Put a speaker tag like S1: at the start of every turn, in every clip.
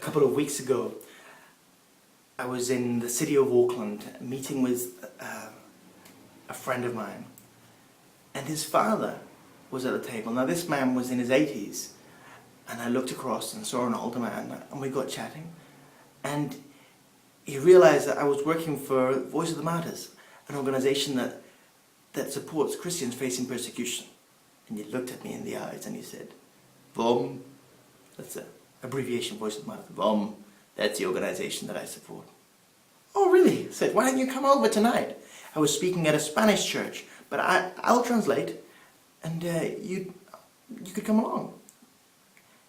S1: couple of weeks ago, I was in the city of Auckland meeting with a friend of mine, and his father was at the table. Now this man was in his 80s, and I looked across and saw an older man, and we got chatting, and he realized that I was working for Voice of the Martyrs, an organization that supports Christians facing persecution. And he looked at me in the eyes and he said, VOM, that's an abbreviation, Voice of the Martyrs, VOM, that's the organization that I support. Oh really? I said, why don't you come over tonight? I was speaking at a Spanish church, but I'll translate, and you could come along.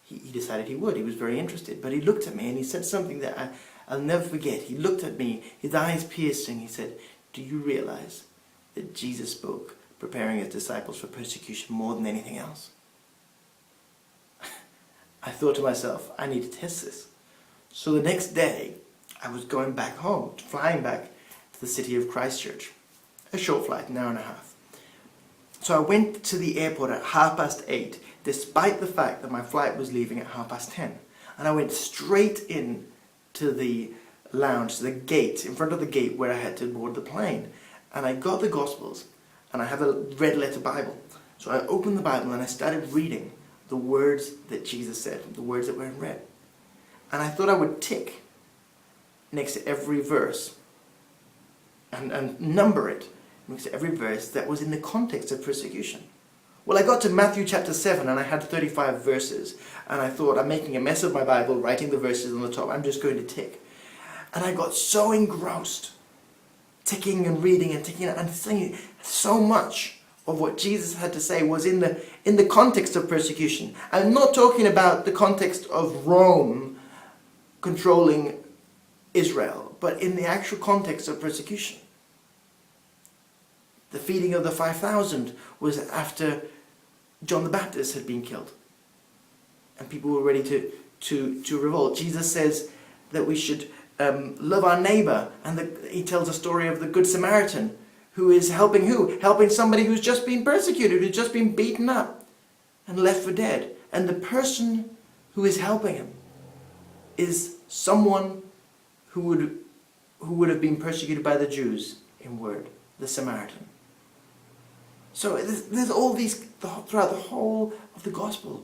S1: He decided he would. He was very interested, but he looked at me and he said something that I'll never forget. He looked at me, his eyes piercing. He said, do you realize that Jesus spoke preparing his disciples for persecution more than anything else? I thought to myself, I need to test this. So the next day, I was going back home, flying back to the city of Christchurch. A short flight, an hour and a half. So I went to the airport at 8:30, despite the fact that my flight was leaving at 10:30. And I went straight in to the lounge, to the gate, in front of the gate where I had to board the plane. And I got the Gospels, and I have a red letter Bible. So I opened the Bible and I started reading the words that Jesus said, the words that were in red. And I thought I would tick next to every verse and number it next to every verse that was in the context of persecution. Well, I got to Matthew chapter 7 and I had 35 verses, and I thought, I'm making a mess of my Bible, writing the verses on the top, I'm just going to tick. And I got so engrossed, ticking and reading and ticking and saying so much of what Jesus had to say was in the context of persecution. I'm not talking about the context of Rome controlling Israel, but in the actual context of persecution. The feeding of the 5,000 was after John the Baptist had been killed, and people were ready to revolt. Jesus says that we should love our neighbor, and he tells a story of the Good Samaritan, who is helping who? Helping somebody who's just been persecuted, who's just been beaten up and left for dead. And the person who is helping him is someone who would have been persecuted by the Jews in word, the Samaritan. So there's all these, throughout the whole of the gospel,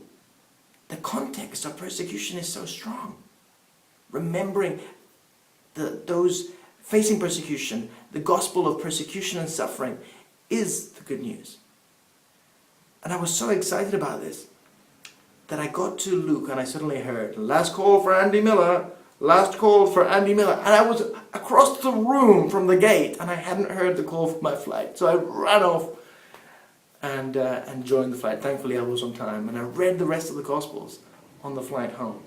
S1: the context of persecution is so strong. Remembering those facing persecution, the gospel of persecution and suffering is the good news. And I was so excited about this that I got to Luke and I suddenly heard, last call for Andy Miller, last call for Andy Miller. And I was across the room from the gate and I hadn't heard the call for my flight. So I ran off and joined the flight. Thankfully I was on time, and I read the rest of the Gospels on the flight home.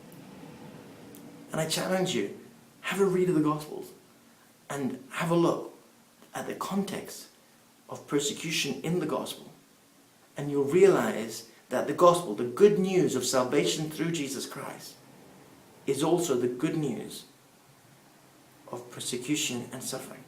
S1: And I challenge you, have a read of the Gospels and have a look at the context of persecution in the Gospel, and you'll realize that the Gospel, the good news of salvation through Jesus Christ, is also the good news of persecution and suffering.